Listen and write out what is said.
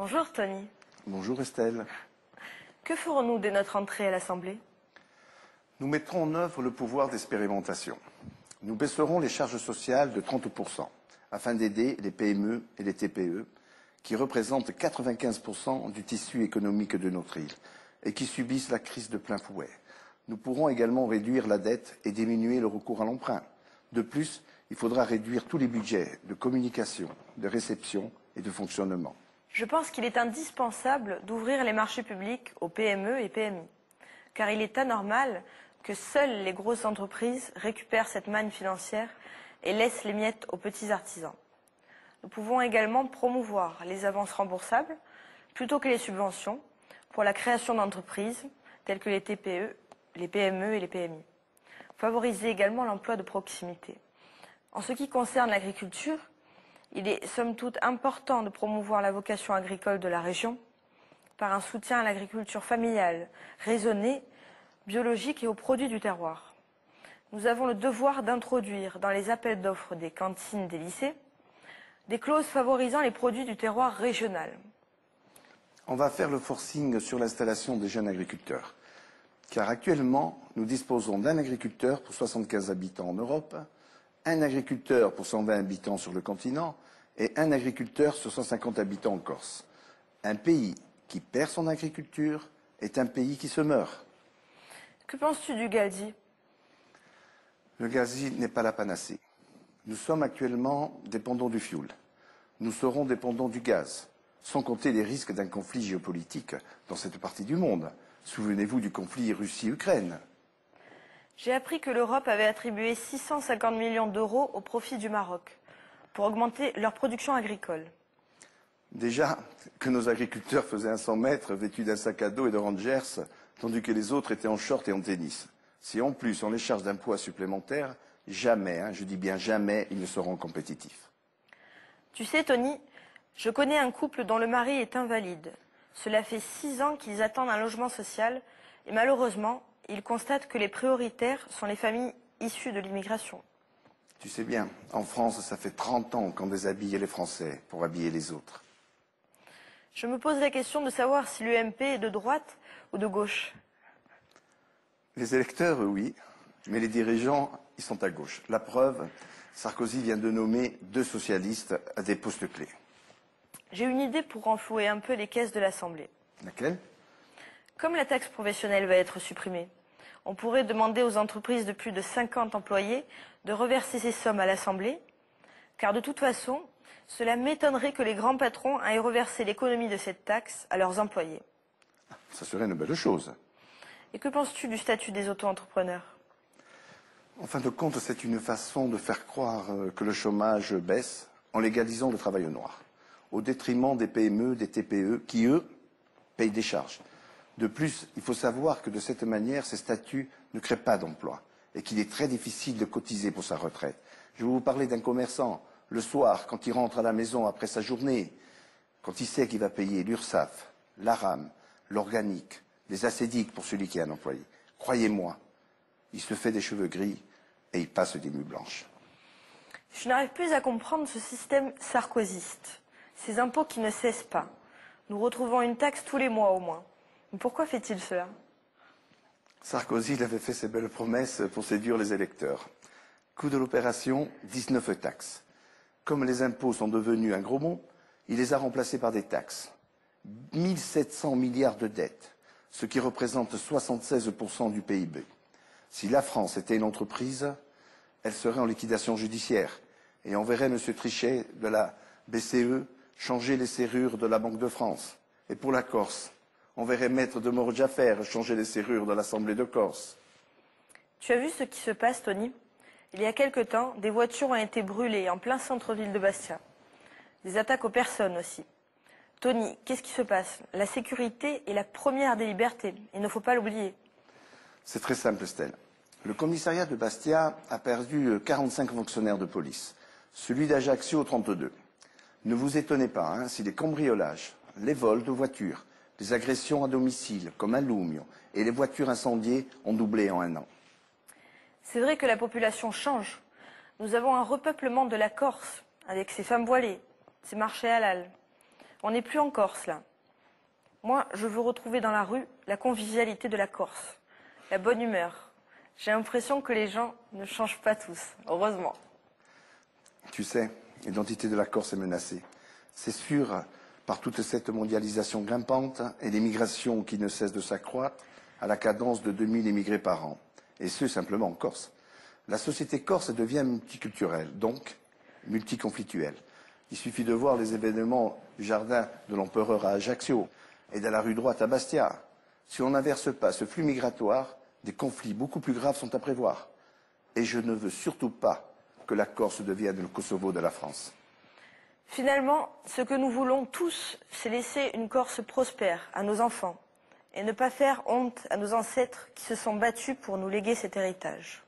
Bonjour Tony. Bonjour Estelle. Que ferons-nous dès notre entrée à l'Assemblée? Nous mettrons en œuvre le pouvoir d'expérimentation. Nous baisserons les charges sociales de 30% afin d'aider les PME et les TPE qui représentent 95% du tissu économique de notre île et qui subissent la crise de plein fouet. Nous pourrons également réduire la dette et diminuer le recours à l'emprunt. De plus, il faudra réduire tous les budgets de communication, de réception et de fonctionnement. Je pense qu'il est indispensable d'ouvrir les marchés publics aux PME et PMI, car il est anormal que seules les grosses entreprises récupèrent cette manne financière et laissent les miettes aux petits artisans. Nous pouvons également promouvoir les avances remboursables plutôt que les subventions pour la création d'entreprises telles que les TPE, les PME et les PMI. Favoriser également l'emploi de proximité. En ce qui concerne l'agriculture, il est somme toute important de promouvoir la vocation agricole de la région par un soutien à l'agriculture familiale, raisonnée, biologique et aux produits du terroir. Nous avons le devoir d'introduire dans les appels d'offres des cantines des lycées des clauses favorisant les produits du terroir régional. On va faire le forcing sur l'installation des jeunes agriculteurs, car actuellement, nous disposons d'un agriculteur pour 75 habitants en Europe, un agriculteur pour 120 habitants sur le continent et un agriculteur sur 150 habitants en Corse. Un pays qui perd son agriculture est un pays qui se meurt. Que penses-tu du gazi? Le gazi n'est pas la panacée. Nous sommes actuellement dépendants du fioul. Nous serons dépendants du gaz, sans compter les risques d'un conflit géopolitique dans cette partie du monde. Souvenez-vous du conflit Russie-Ukraine. J'ai appris que l'Europe avait attribué 650 millions d'euros au profit du Maroc pour augmenter leur production agricole. Déjà que nos agriculteurs faisaient un 100 mètres vêtus d'un sac à dos et de Rangers, tandis que les autres étaient en short et en tennis. Si en plus on les charge d'un poids supplémentaire, jamais, je dis bien jamais, ils ne seront compétitifs. Tu sais, Tony, je connais un couple dont le mari est invalide. Cela fait 6 ans qu'ils attendent un logement social et malheureusement, ils constatent que les prioritaires sont les familles issues de l'immigration. Tu sais bien, en France, ça fait 30 ans qu'on déshabille les Français pour habiller les autres. Je me pose la question de savoir si l'UMP est de droite ou de gauche. Les électeurs, oui, mais les dirigeants, ils sont à gauche. La preuve, Sarkozy vient de nommer 2 socialistes à des postes clés. J'ai une idée pour renflouer un peu les caisses de l'Assemblée. Laquelle? Comme la taxe professionnelle va être supprimée, on pourrait demander aux entreprises de plus de 50 employés de reverser ces sommes à l'Assemblée, car de toute façon, cela m'étonnerait que les grands patrons aillent reverser l'économie de cette taxe à leurs employés. Ça serait une belle chose. Et que penses-tu du statut des auto-entrepreneurs? En fin de compte, c'est une façon de faire croire que le chômage baisse en légalisant le travail au noir, au détriment des PME, des TPE, qui, eux, payent des charges. De plus, il faut savoir que de cette manière, ces statuts ne créent pas d'emploi et qu'il est très difficile de cotiser pour sa retraite. Je vais vous parler d'un commerçant, le soir, quand il rentre à la maison après sa journée, quand il sait qu'il va payer l'URSSAF, l'ARAM, l'organique, les acédiques pour celui qui est un employé. Croyez-moi, il se fait des cheveux gris et il passe des nuits blanches. Je n'arrive plus à comprendre ce système sarkozyste, ces impôts qui ne cessent pas. Nous retrouvons une taxe tous les mois au moins. Mais pourquoi fait-il cela? Sarkozy il avait fait ses belles promesses pour séduire les électeurs. Coût de l'opération, 19 taxes. Comme les impôts sont devenus un gros mot, il les a remplacés par des taxes. 1700 milliards de dettes, ce qui représente 76% du PIB. Si la France était une entreprise, elle serait en liquidation judiciaire. Et on verrait M. Trichet de la BCE changer les serrures de la Banque de France. Et pour la Corse, on verrait Maître de Morjaffer changer les serrures de l'Assemblée de Corse. Tu as vu ce qui se passe, Tony? Il y a quelque temps, des voitures ont été brûlées en plein centre-ville de Bastia. Des attaques aux personnes aussi. Tony, qu'est-ce qui se passe? La sécurité est la première des libertés. Il ne faut pas l'oublier. C'est très simple, Estelle. Le commissariat de Bastia a perdu 45 fonctionnaires de police. Celui d'Ajaccio, 32. Ne vous étonnez pas si les cambriolages, les vols de voitures, les agressions à domicile, comme à Lumio, et les voitures incendiées ont doublé en 1 an. C'est vrai que la population change. Nous avons un repeuplement de la Corse, avec ses femmes voilées, ses marchés halal. On n'est plus en Corse, là. Moi, je veux retrouver dans la rue la convivialité de la Corse, la bonne humeur. J'ai l'impression que les gens ne changent pas tous, heureusement. Tu sais, l'identité de la Corse est menacée. C'est sûr, par toute cette mondialisation grimpante et l'immigration qui ne cesse de s'accroître à la cadence de 2000 immigrés par an. Et ce, simplement en Corse. La société corse devient multiculturelle, donc multiconflictuelle. Il suffit de voir les événements du jardin de l'empereur à Ajaccio et de la rue droite à Bastia. Si on n'inverse pas ce flux migratoire, des conflits beaucoup plus graves sont à prévoir. Et je ne veux surtout pas que la Corse devienne le Kosovo de la France. Finalement, ce que nous voulons tous, c'est laisser une Corse prospère à nos enfants et ne pas faire honte à nos ancêtres qui se sont battus pour nous léguer cet héritage.